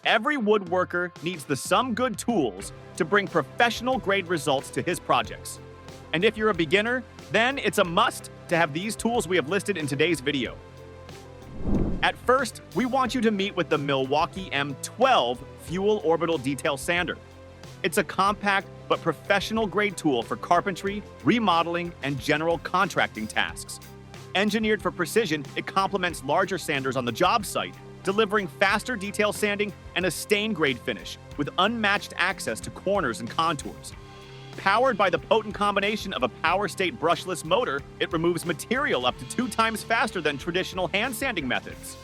Every woodworker needs some good tools to bring professional-grade results to his projects. And if you're a beginner, then it's a must to have these tools we have listed in today's video. At first, we want you to meet with the Milwaukee M12 Fuel Orbital Detail Sander. It's a compact but professional-grade tool for carpentry, remodeling, and general contracting tasks. Engineered for precision, it complements larger sanders on the job site, delivering faster detail sanding and a stain-grade finish with unmatched access to corners and contours. Powered by the potent combination of a power-state brushless motor, it removes material up to 2 times faster than traditional hand sanding methods.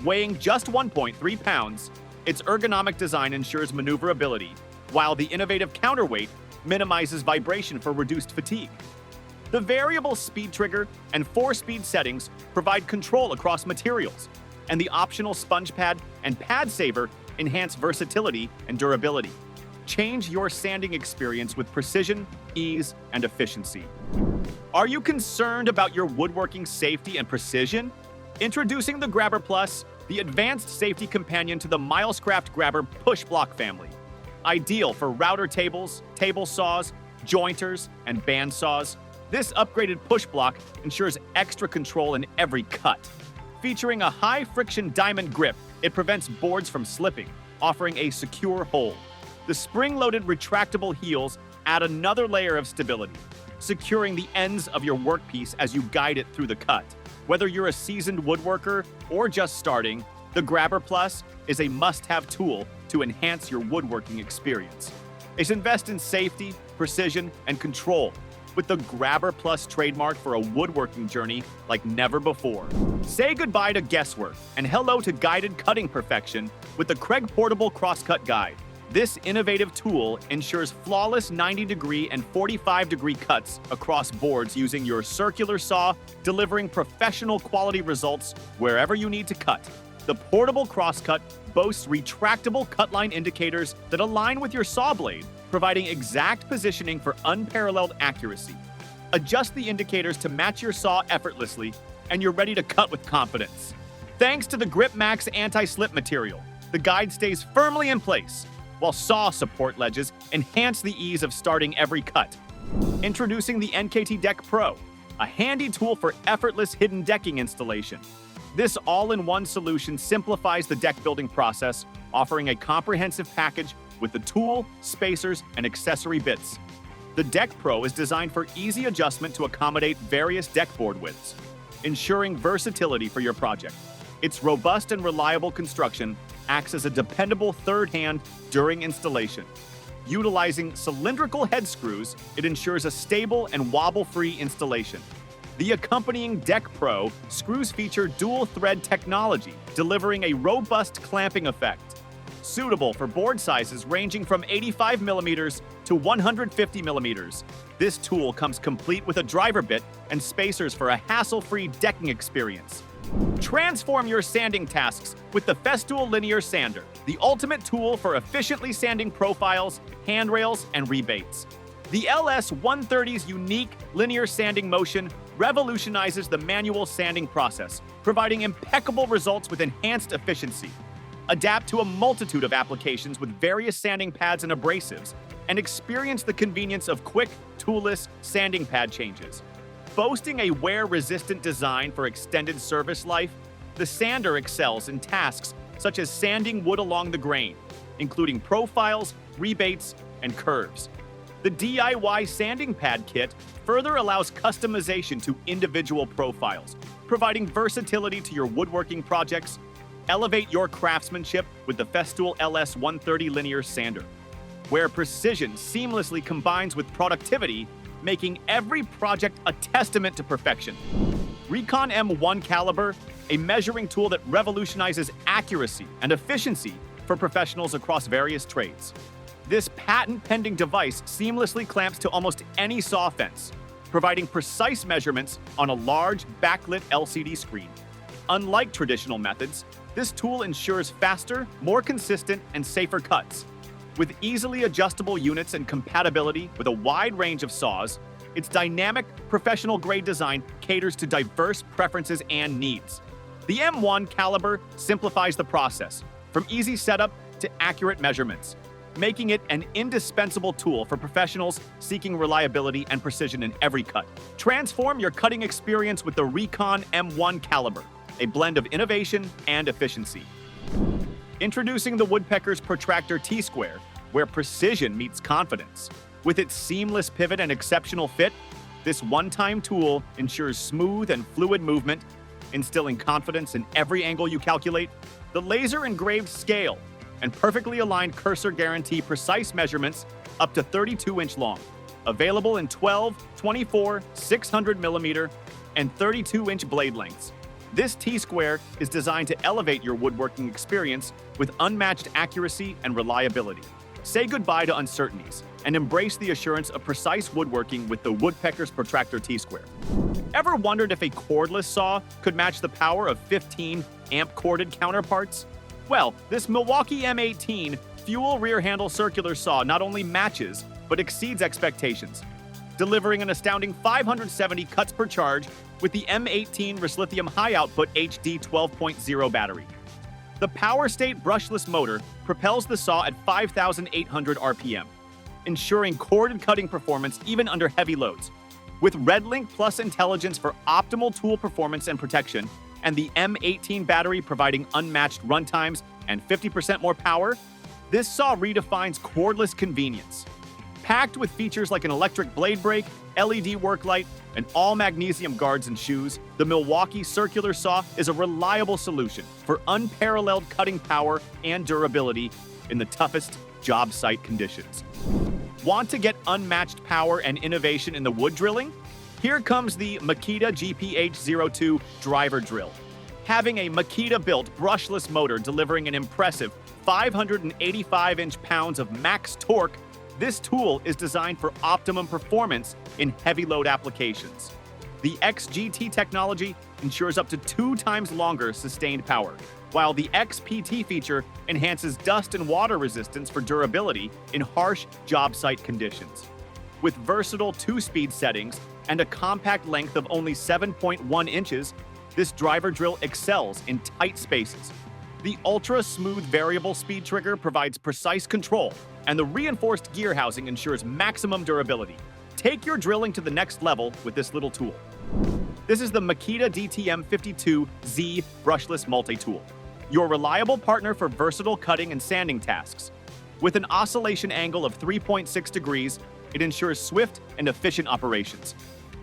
Weighing just 1.3 pounds, its ergonomic design ensures maneuverability, while the innovative counterweight minimizes vibration for reduced fatigue. The variable speed trigger and 4-speed settings provide control across materials, and the optional sponge pad and pad saver enhance versatility and durability. Change your sanding experience with precision, ease, and efficiency. Are you concerned about your woodworking safety and precision? Introducing the GrabberPLUS, the advanced safety companion to the Milescraft Grabber push block family. Ideal for router tables, table saws, jointers, and band saws, this upgraded push block ensures extra control in every cut. Featuring a high-friction diamond grip, it prevents boards from slipping, offering a secure hold. The spring-loaded retractable heels add another layer of stability, securing the ends of your workpiece as you guide it through the cut. Whether you're a seasoned woodworker or just starting, the GrabberPLUS is a must-have tool to enhance your woodworking experience. It invests in safety, precision, and control, with the GrabberPLUS trademark for a woodworking journey like never before. Say goodbye to guesswork and hello to guided cutting perfection with the Kreg Portable Crosscut Guide. This innovative tool ensures flawless 90-degree and 45-degree cuts across boards using your circular saw, delivering professional quality results wherever you need to cut. The portable crosscut boasts retractable cut line indicators that align with your saw blade, providing exact positioning for unparalleled accuracy. Adjust the indicators to match your saw effortlessly, and you're ready to cut with confidence. Thanks to the Grip Max anti-slip material, the guide stays firmly in place, while saw support ledges enhance the ease of starting every cut. Introducing the NKT Deck Pro, a handy tool for effortless hidden decking installation. This all-in-one solution simplifies the deck building process, offering a comprehensive package with the tool, spacers, and accessory bits. The Deck Pro is designed for easy adjustment to accommodate various deck board widths, ensuring versatility for your project. Its robust and reliable construction acts as a dependable third hand during installation. Utilizing cylindrical head screws, it ensures a stable and wobble-free installation. The accompanying Deck Pro screws feature dual-thread technology, delivering a robust clamping effect. Suitable for board sizes ranging from 85mm to 150mm, this tool comes complete with a driver bit and spacers for a hassle-free decking experience. Transform your sanding tasks with the Festool Linear Sander, the ultimate tool for efficiently sanding profiles, handrails, and rebates. The LS130's unique linear sanding motion revolutionizes the manual sanding process, providing impeccable results with enhanced efficiency. Adapt to a multitude of applications with various sanding pads and abrasives, and experience the convenience of quick, toolless sanding pad changes. Boasting a wear-resistant design for extended service life, the sander excels in tasks such as sanding wood along the grain, including profiles, rebates, and curves. The DIY sanding pad kit further allows customization to individual profiles, providing versatility to your woodworking projects. Elevate your craftsmanship with the Festool LS130 Linear Sander, where precision seamlessly combines with productivity, making every project a testament to perfection. REEKON M1 Caliber, a measuring tool that revolutionizes accuracy and efficiency for professionals across various trades. This patent-pending device seamlessly clamps to almost any saw fence, providing precise measurements on a large, backlit LCD screen. Unlike traditional methods, this tool ensures faster, more consistent, and safer cuts. With easily adjustable units and compatibility with a wide range of saws, its dynamic, professional-grade design caters to diverse preferences and needs. The M1 Caliber simplifies the process, from easy setup to accurate measurements, making it an indispensable tool for professionals seeking reliability and precision in every cut. Transform your cutting experience with the REEKON M1 caliber, a blend of innovation and efficiency. Introducing the Woodpeckers Protractor T-Square, where precision meets confidence. With its seamless pivot and exceptional fit, this one-time tool ensures smooth and fluid movement, instilling confidence in every angle you calculate. The laser-engraved scale and perfectly aligned cursor guarantee precise measurements up to 32-inch long. Available in 12, 24, 600mm, and 32-inch blade lengths. This T-Square is designed to elevate your woodworking experience with unmatched accuracy and reliability. Say goodbye to uncertainties and embrace the assurance of precise woodworking with the Woodpeckers Protractor T-Square. Ever wondered if a cordless saw could match the power of 15 amp corded counterparts? Well, this Milwaukee M18 fuel rear handle circular saw not only matches, but exceeds expectations, delivering an astounding 570 cuts per charge with the M18 Lithium high output HD 12.0 battery. The Power State brushless motor propels the saw at 5,800 RPM, ensuring corded cutting performance even under heavy loads. With RedLink Plus intelligence for optimal tool performance and protection, and the M18 battery providing unmatched runtimes and 50% more power, this saw redefines cordless convenience. Packed with features like an electric blade brake, LED work light, and all magnesium guards and shoes, the Milwaukee circular saw is a reliable solution for unparalleled cutting power and durability in the toughest job site conditions. Want to get unmatched power and innovation in the wood drilling? Here comes the Makita GPH02 driver drill. Having a Makita-built brushless motor delivering an impressive 585 inch-pounds of max torque, this tool is designed for optimum performance in heavy load applications. The XGT technology ensures up to 2 times longer sustained power, while the XPT feature enhances dust and water resistance for durability in harsh job site conditions. With versatile 2-speed settings and a compact length of only 7.1 inches, this driver drill excels in tight spaces. The ultra-smooth variable speed trigger provides precise control, and the reinforced gear housing ensures maximum durability. Take your drilling to the next level with this little tool. This is the Makita DTM52Z brushless multi-tool, your reliable partner for versatile cutting and sanding tasks. With an oscillation angle of 3.6 degrees, it ensures swift and efficient operations.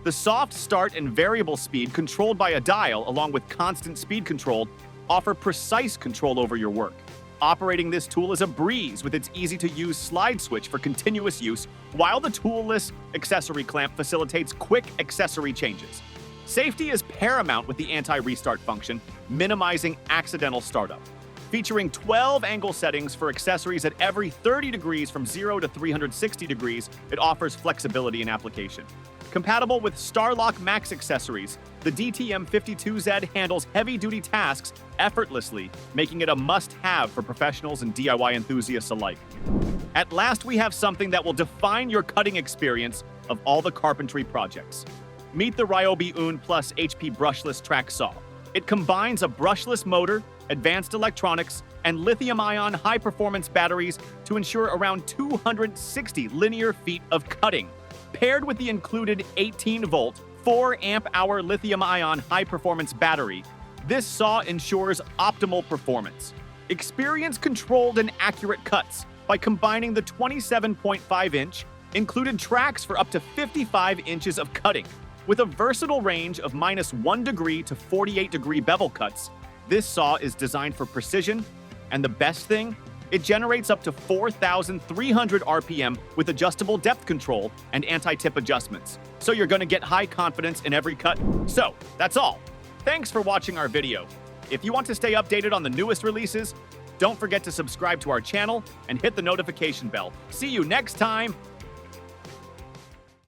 The soft start and variable speed controlled by a dial along with constant speed control offer precise control over your work. Operating this tool is a breeze with its easy-to-use slide switch for continuous use, while the toolless accessory clamp facilitates quick accessory changes. Safety is paramount with the anti-restart function, minimizing accidental startup. Featuring 12 angle settings for accessories at every 30 degrees from 0 to 360 degrees, it offers flexibility in application. Compatible with StarLock Max accessories, the DTM52Z handles heavy-duty tasks effortlessly, making it a must-have for professionals and DIY enthusiasts alike. At last, we have something that will define your cutting experience of all the carpentry projects. Meet the Ryobi UN Plus HP brushless track saw. It combines a brushless motor, advanced electronics, and lithium-ion high-performance batteries to ensure around 260 linear feet of cutting. Paired with the included 18-volt, 4-amp-hour lithium-ion high-performance battery, this saw ensures optimal performance. Experience controlled and accurate cuts by combining the 27.5-inch included tracks for up to 55 inches of cutting. With a versatile range of -1 degree to 48-degree bevel cuts, this saw is designed for precision, and the best thing? It generates up to 4,300 RPM with adjustable depth control and anti-tip adjustments. So you're gonna get high confidence in every cut. So, that's all. Thanks for watching our video. If you want to stay updated on the newest releases, don't forget to subscribe to our channel and hit the notification bell. See you next time.